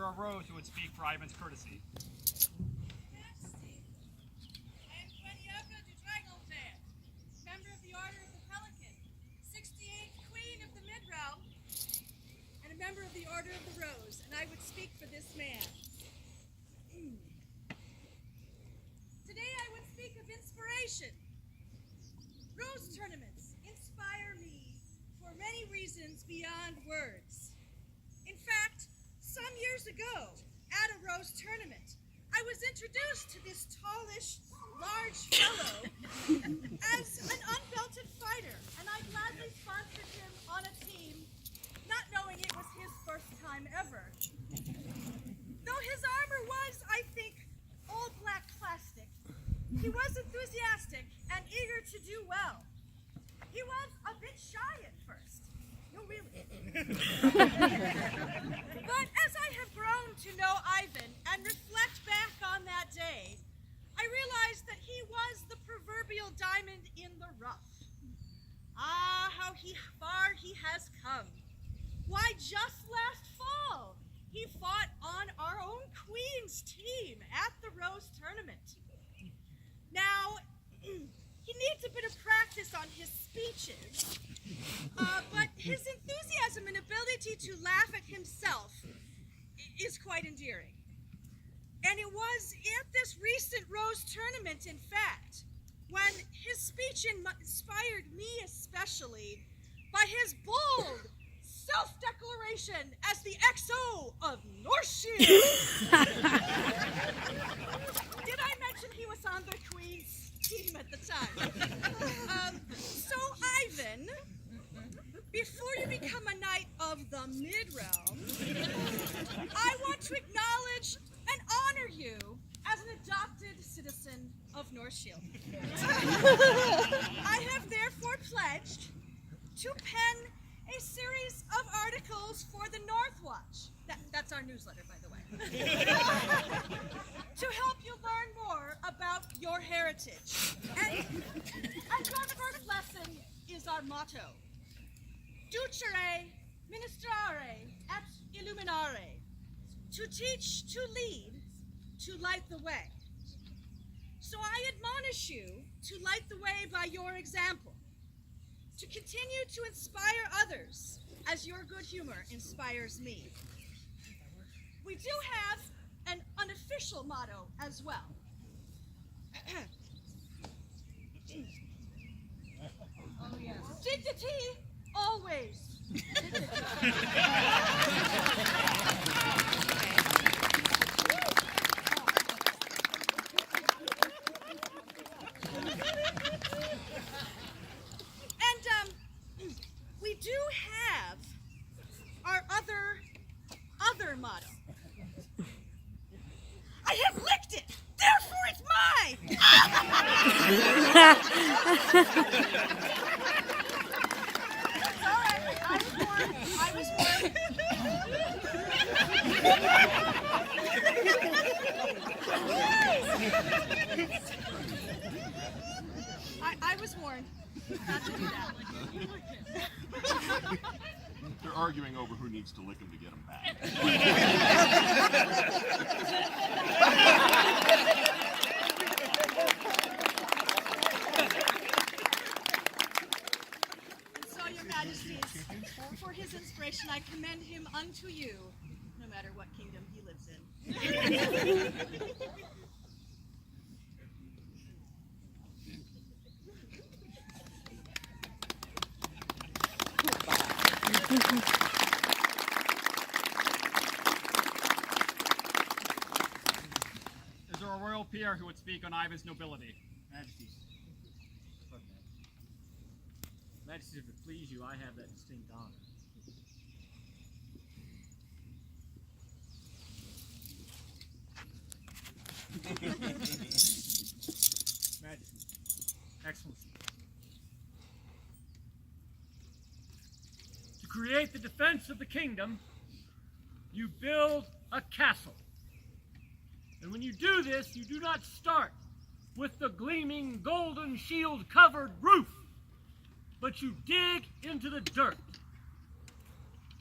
there a rose who would speak for Ivan's courtesy? Member of the Order of the Pelican, 68th Queen of the Mid-Realm, and a member of the Order of the Rose, and I would speak for this man. Today I would speak of inspiration. Rose tournaments inspire me for many reasons beyond words. In fact, some years ago, at a rose tournament, I was introduced to this tallish, large fellow as an unbelted fighter, and I gladly sponsored him on a team, not knowing it was his first time ever. Though his armor was, I think, all black plastic, he was enthusiastic and eager to do well. He was a bit shy at first. No, really. But as I have grown to know Ivan and reflect back on that day, I realized that he was the proverbial diamond in the rough. Ah, how far he has come. Why, just last fall, he fought on our own Queen's team at the Rose Tournament. Now, he needs a bit of practice on his speeches, but his enthusiasm and ability to laugh at himself is quite endearing. And it was at this recent Rose Tournament, in fact, when his speech inspired me especially by his bold self-declaration as the XO of North Shield. Did I mention he was on the Queen's team at the time? So Ivan, before you become a knight of the Mid-Realm, I want to acknowledge and honor you as an adopted citizen of North Shield. I have therefore pledged to pen a series of articles for the North Watch. That's our newsletter, by the way. To help you learn more about your heritage. And our first lesson is our motto. Ducere, ministrare, et illuminare. To teach, to lead, to light the way. So I admonish you to light the way by your example, to continue to inspire others as your good humor inspires me. We do have an unofficial motto as well. Oh, yes. Dignity, always. We do have our other motto. I have licked it, therefore it's mine! All right, I was warned. I was warned not to do that. They're arguing over who needs to lick him to get him back. So, Your Majesties, for his inspiration, I commend him unto you, no matter what kingdom he lives in. Is there a royal peer who would speak on Ivan's nobility? Majesties. Majesties, if it please you, I have that distinct honor. Majesty, Excellency. To create the defense of the kingdom, you build a castle. And when you do this, you do not start with the gleaming golden shield-covered roof, but you dig into the dirt.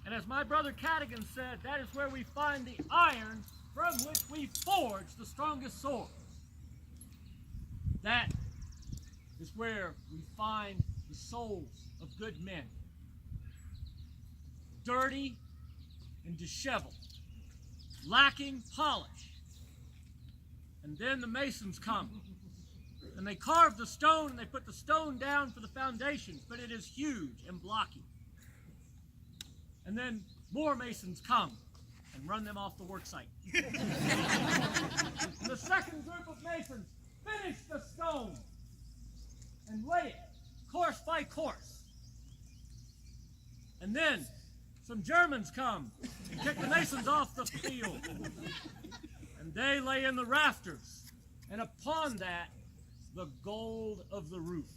And as my brother Cadogan said, that is where we find the iron from which we forge the strongest sword. That is where we find the souls of good men. Dirty and disheveled, lacking polish. And then the masons come, and they carve the stone, and they put the stone down for the foundations, but it is huge and blocky. And then more masons come and run them off the work site. And the second group of masons finish the stone and lay it course by course. And then some Germans come and kick the masons off the field. And they lay in the rafters, and upon that, the gold of the roof.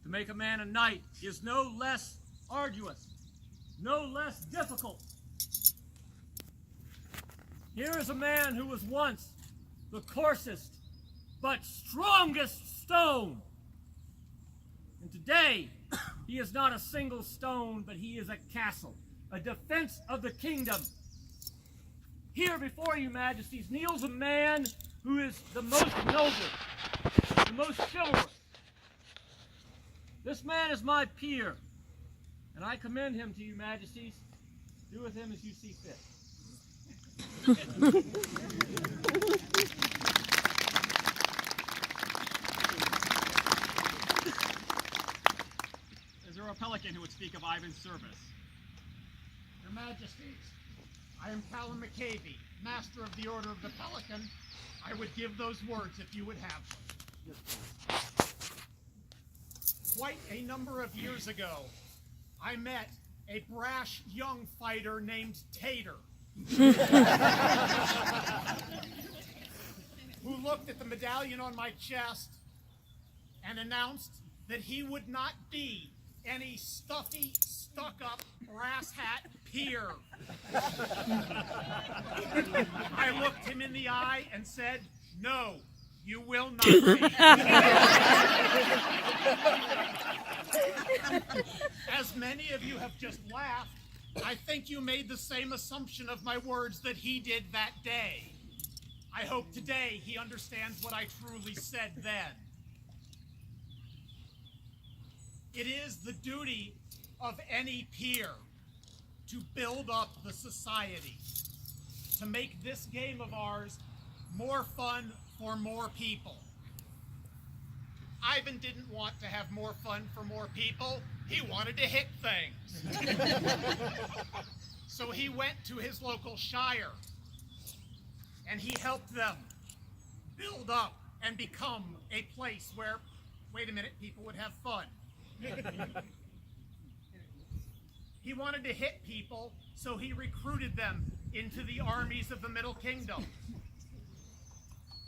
To make a man a knight is no less arduous, no less difficult. Here is a man who was once the coarsest but strongest stone. And today, he is not a single stone, but he is a castle, a defense of the kingdom. Here before you, majesties, kneels a man who is the most noble, the most chivalrous. This man is my peer, and I commend him to you, majesties. Do with him as you see fit. Is there a pelican who would speak of Ivan's service? Your Majesties, I am Callum McCavey, Master of the Order of the Pelican. I would give those words if you would have them. Quite a number of years ago, I met a brash young fighter named Tater, who looked at the medallion on my chest and announced that he would not be any stuffy, stuck-up, brass hat peer. I looked him in the eye and said, "No, you will not be." As many of you have just laughed, I think you made the same assumption of my words that he did that day. I hope today he understands what I truly said then. It is the duty of any peer to build up the society, to make this game of ours more fun for more people. Ivan didn't want to have more fun for more people. He wanted to hit things. So he went to his local shire, and he helped them build up and become a place where, wait a minute, people would have fun. He wanted to hit people, so he recruited them into the armies of the Middle Kingdom.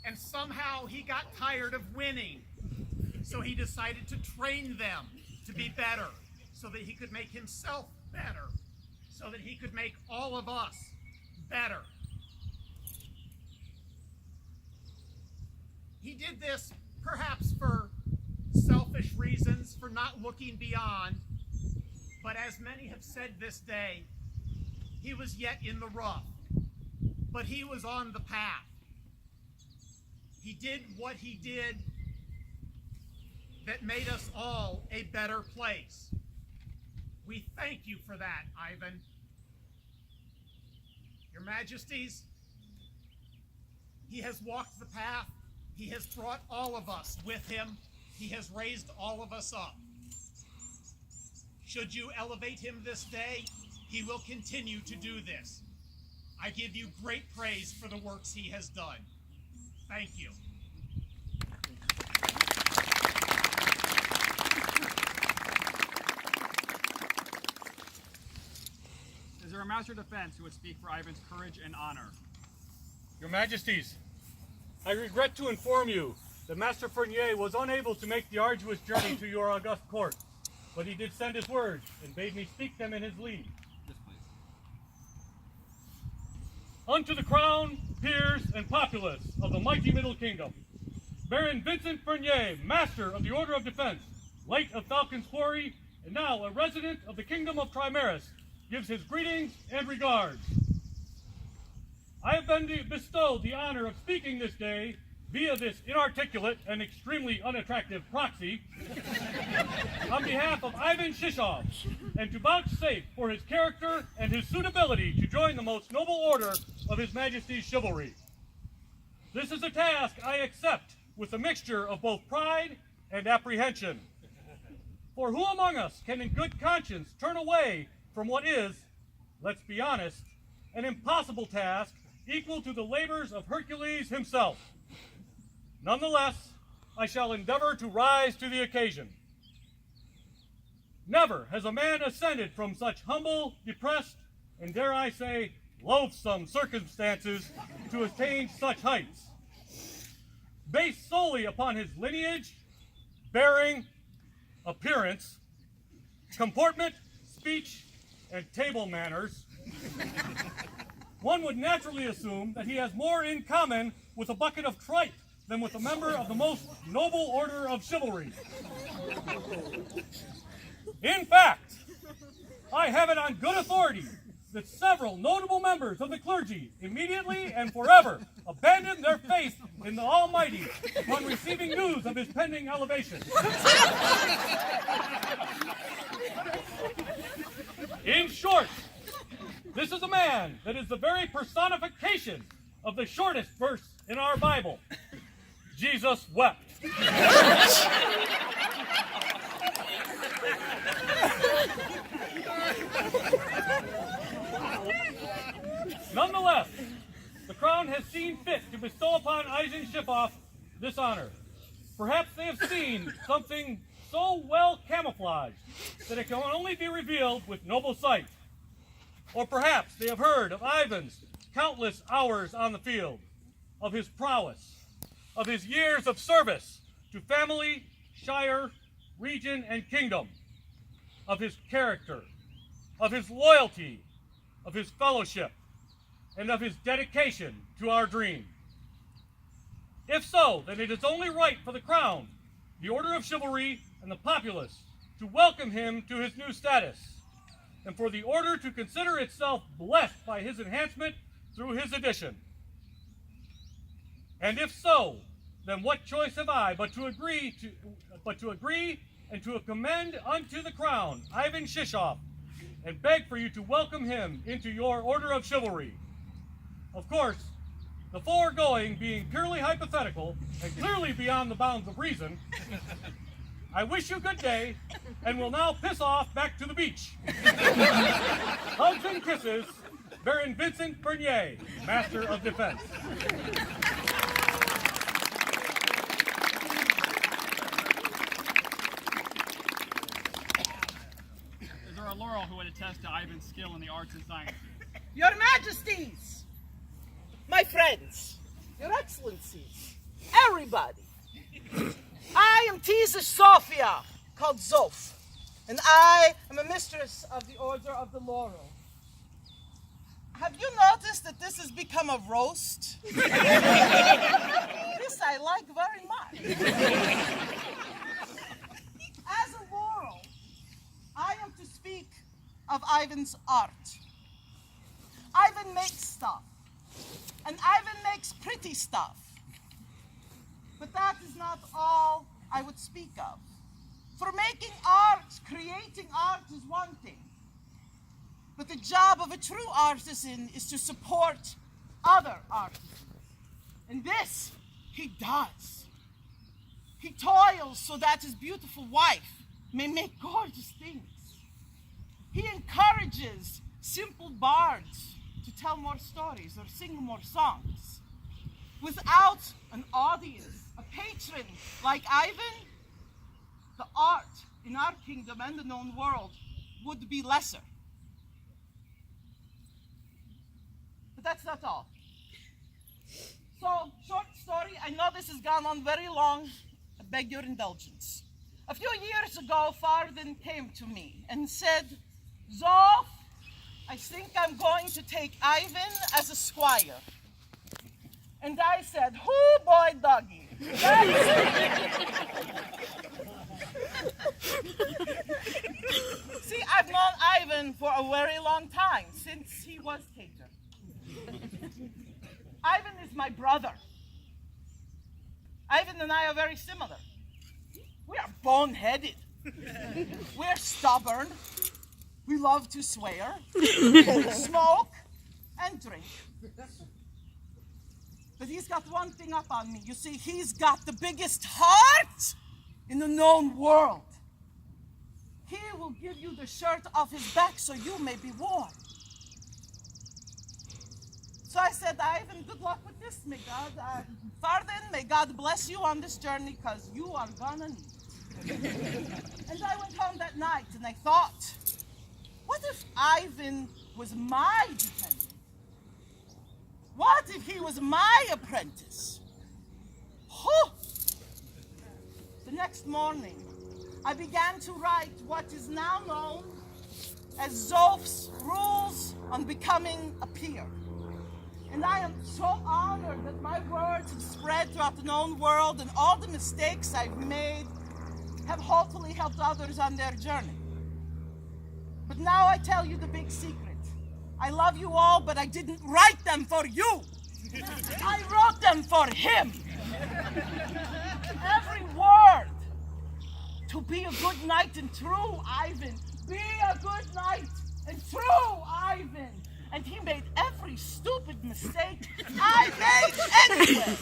And somehow he got tired of winning, so he decided to train them to be better, so that he could make himself better, so that he could make all of us better. He did this perhaps for selfish reasons, for not looking beyond, but as many have said this day, he was yet in the rough, but he was on the path. He did what he did that made us all a better place. We thank you for that, Ivan. Your Majesties, he has walked the path. He has brought all of us with him. He has raised all of us up. Should you elevate him this day, he will continue to do this. I give you great praise for the works he has done. Thank you. Is there a Master of Defense who would speak for Ivan's courage and honor? Your Majesties, I regret to inform you that Master Fournier was unable to make the arduous journey to your august court, but he did send his words and bade me speak them in his lead. Yes, please. Unto the crown, peers, and populace of the mighty Middle Kingdom, Baron Vincent Fournier, Master of the Order of Defense, Light of Falcon's Quarry, and now a resident of the kingdom of Trimaris, gives his greetings and regards. I have been bestowed the honor of speaking this day via this inarticulate and extremely unattractive proxy on behalf of Ivan Shishov, and to vouchsafe for his character and his suitability to join the most noble order of His Majesty's chivalry. This is a task I accept with a mixture of both pride and apprehension. For who among us can in good conscience turn away from what is, let's be honest, an impossible task equal to the labors of Hercules himself? Nonetheless, I shall endeavor to rise to the occasion. Never has a man ascended from such humble, depressed, and dare I say, loathsome circumstances to attain such heights. Based solely upon his lineage, bearing, appearance, comportment, speech, and table manners, one would naturally assume that he has more in common with a bucket of tripe than with a member of the most noble order of chivalry. In fact, I have it on good authority that several notable members of the clergy immediately and forever abandoned their faith in the Almighty upon receiving news of his pending elevation. In short, this is a man that is the very personification of the shortest verse in our Bible. Jesus wept. Nonetheless, the crown has seen fit to bestow upon Ivan Shishov this honor. Perhaps they have seen something so well camouflaged that it can only be revealed with noble sight. Or perhaps they have heard of Ivan's countless hours on the field, of his prowess, of his years of service to family, shire, region, and kingdom, of his character, of his loyalty, of his fellowship, and of his dedication to our dream. If so, then it is only right for the crown, the order of chivalry, and the populace to welcome him to his new status, and for the order to consider itself blessed by his enhancement through his addition. And if so, then what choice have I but to agree and to commend unto the crown Ivan Shishov, and beg for you to welcome him into your order of chivalry. Of course, the foregoing being purely hypothetical and clearly beyond the bounds of reason, I wish you good day, and will now piss off back to the beach. Hugs and kisses, Baron Vincent Bernier, Master of Defense. Is there a Laurel who would attest to Ivan's skill in the arts and sciences? Your Majesties, my friends, Your Excellencies, everybody. I am Tisa Sophia, called Zoph, and I am a mistress of the Order of the Laurel. Have you noticed that this has become a roast? This I like very much. As a Laurel, I am to speak of Ivan's art. Ivan makes stuff, and Ivan makes pretty stuff. But that is not all I would speak of. For making art, creating art is one thing. But the job of a true artisan is to support other artisans. And this he does. He toils so that his beautiful wife may make gorgeous things. He encourages simple bards to tell more stories or sing more songs. Without an audience, a patron like Ivan, the art in our kingdom and the known world would be lesser. But that's not all. So, short story, I know this has gone on very long. I beg your indulgence. A few years ago, Farden came to me and said, Zoph, I think I'm going to take Ivan as a squire. And I said, "Hoo, boy, doggy." I've known Ivan for a very long time, since he was Cater. Ivan is my brother. Ivan and I are very similar. We are boneheaded. We're stubborn. We love to swear, smoke, and drink. But he's got one thing up on me. You see, he's got the biggest heart in the known world. He will give you the shirt off his back so you may be warm. So I said, Ivan, good luck with this, may God. Farden, may God bless you on this journey, because you are gonna need it. And I went home that night and I thought, what if Ivan was my dependent? What if he was my apprentice? Whew. The next morning, I began to write what is now known as Zolf's Rules on Becoming a Peer. And I am so honored that my words have spread throughout the known world, and all the mistakes I've made have hopefully helped others on their journey. But now I tell you the big secret. I love you all, but I didn't write them for you. I wrote them for him. Every word. To be a good knight and true, Ivan. Be a good knight and true, Ivan. And he made every stupid mistake I made anyway.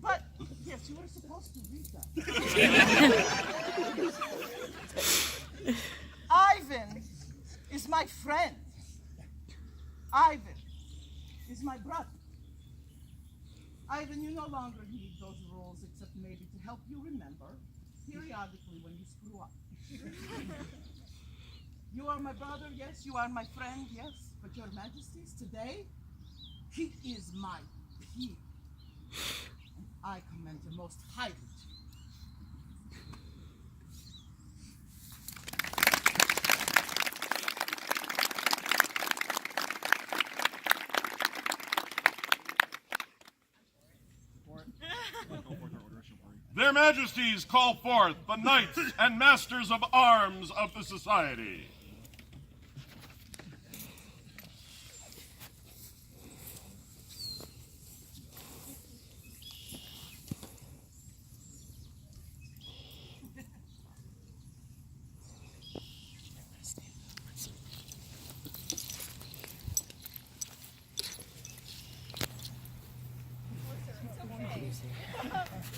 But, yes, you were supposed to read that. Ivan is my friend. Ivan is my brother. Ivan, you no longer need those rules except maybe to help you remember periodically when you screw up. You are my brother, yes. You are my friend, yes. But your majesties, today, he is my peer. And I commend him most highly to you. Their Majesties call forth the Knights and Masters of Arms of the Society.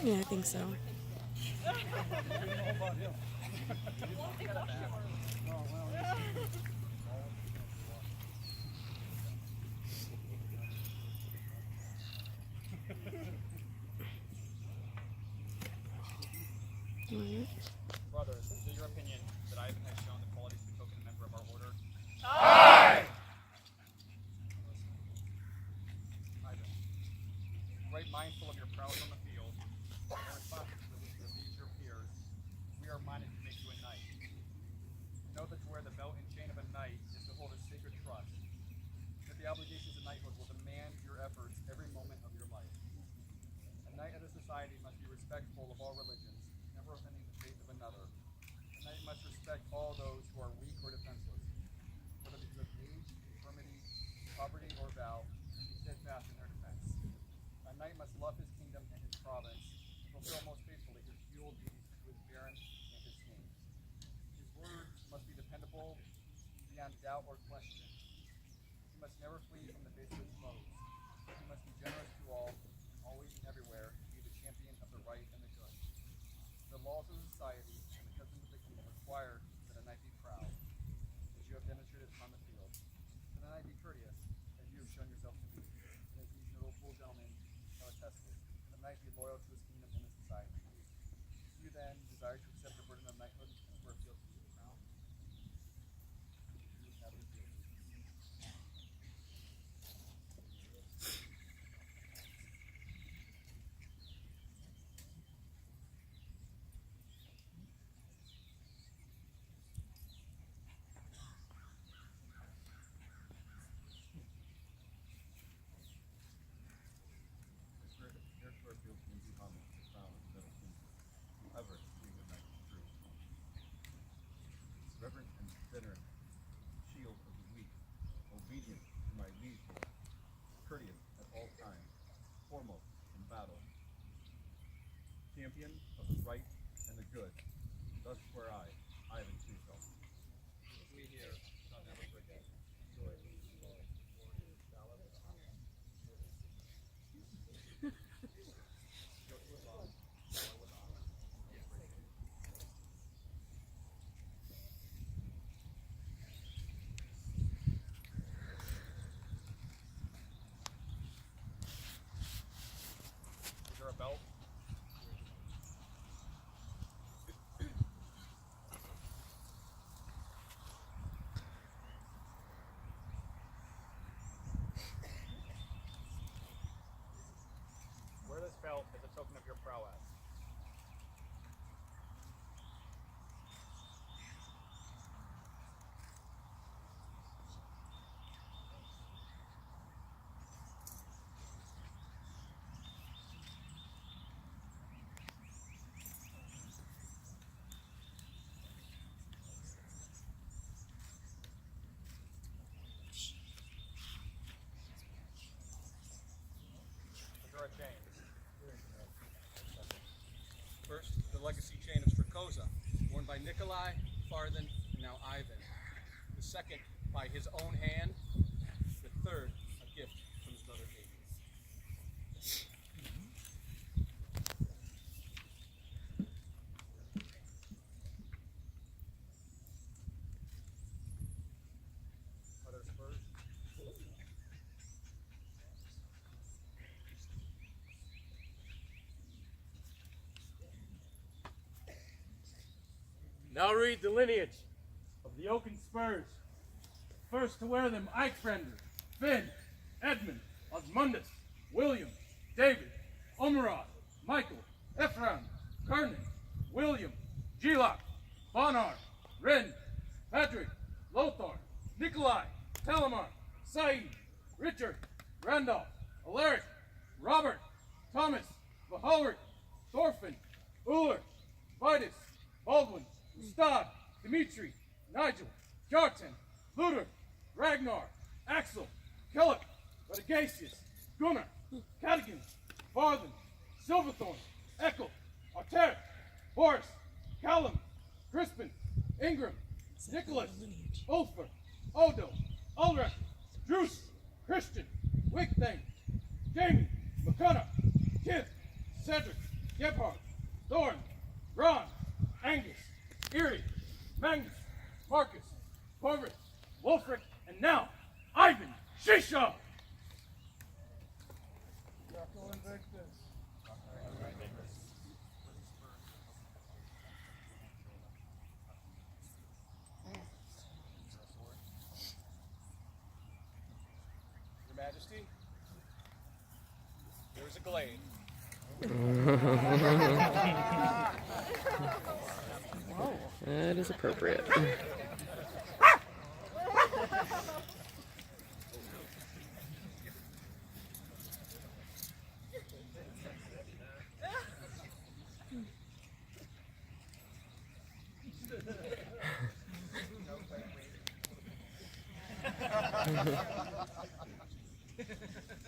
Yeah, I think so. Brothers, is it your opinion that Ivan has shown the qualities to become a member of our order? Aye! Ivan, right mindful of your prowess on the field, and responsibility to these your peers, we are minded to make you a knight. Know that to wear the belt and chain of a knight is to hold a sacred trust. That the obligations of knighthood will demand your efforts every moment of your life. A knight of the society must be respectful of all religions, never offending the faith of another. A knight must respect all those who are weak or defenseless, whether because of age, infirmity, poverty, or vow, and be steadfast in their defense. A knight must love his kingdom and his province, and fulfill most faithfully his feudal duties to his baron and his king. His words must be dependable beyond doubt or question. He must never flee from the face of his foes. He must be generous to all, always and everywhere, and be the champion of the right and the good. The laws of society and the customs of the kingdom require that a knight be proud, as you have demonstrated upon the field. That a knight be courteous, as you have shown yourself to be, and as these noble gentlemen have attested. That a knight be loyal to his kingdom and his society. Do you then desire to accept the burden of knighthood and for appeal to the crown? You have it here. champion of the right and the good. Thus swear I, Ivan Shisho. We here shall never forget. Is there a belt? Wear this belt as a token of your prowess. Is there a chain? First, the legacy chain of Strakoza, worn by Nikolai, Farthen, and now Ivan. The second, by his own hand. The third, a gift from his mother Amy. Are there spurs? Now read the lineage of the Oaken Spurs. First to wear them Eichfrender, Finn, Edmund, Osmundus, William, David, Omerod, Michael, Ephraim, Kernan, William, Gilok, Bonar, Ren, Patrick, Lothar, Nikolai, Talamar, Said, Richard, Randolph, Alaric, Robert, Thomas, Vahalric, Thorfinn, Uller, Vitus, Baldwin, Gustav, Dimitri, Nigel, Jartan, Luder, Ragnar, Axel, Kellett, Radagasius, Gunnar, Cadogan, Farthen, Silverthorn, Eckel, Arteric, Boris, Callum, Crispin, Ingram, Nicholas, Ulfer, Odo, Ulrich, Druce, Christian, Wigthane, Jamie, McCullough, Kith, Cedric, Gebhard, Thorn, Ron, Angus, Erie, Magnus, Marcus, Corvus, Wolfric, and now, Ivan Shisho! Your Majesty, there is a glade. That is appropriate.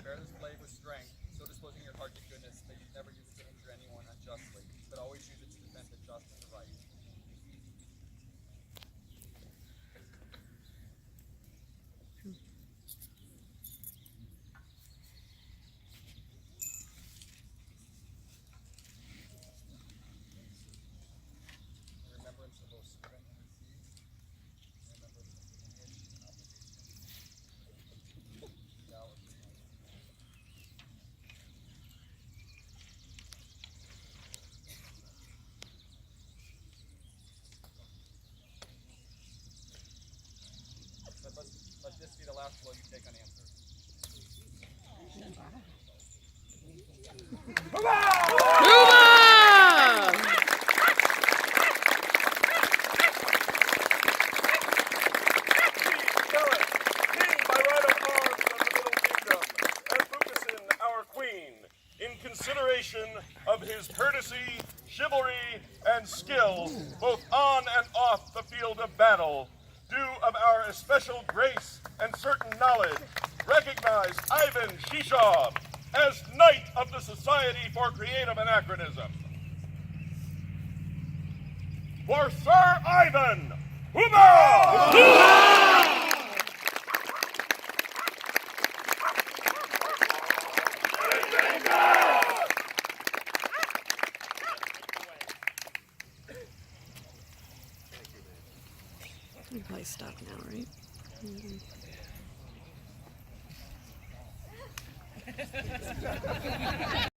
Bear this blade with strength, so disposing your heart to goodness that you never use it to injure anyone unjustly, but always use it to defend the just and the right. In remembrance of those servant and deceased, in remembrance of the lineage and obligation, thou art the Lord. Let this be the last blow you take unanswered. King by right of arms of the Middle Kingdom, and Vukasin, our queen, in consideration of his courtesy, chivalry, and skill, both on and off the field of battle, due of our especial grace and certain knowledge, recognize Ivan Shisho as Knight of the Society for Creative Anachronism. for Sir Ivan. Hooba! You can probably stop now, right? Mm-hmm.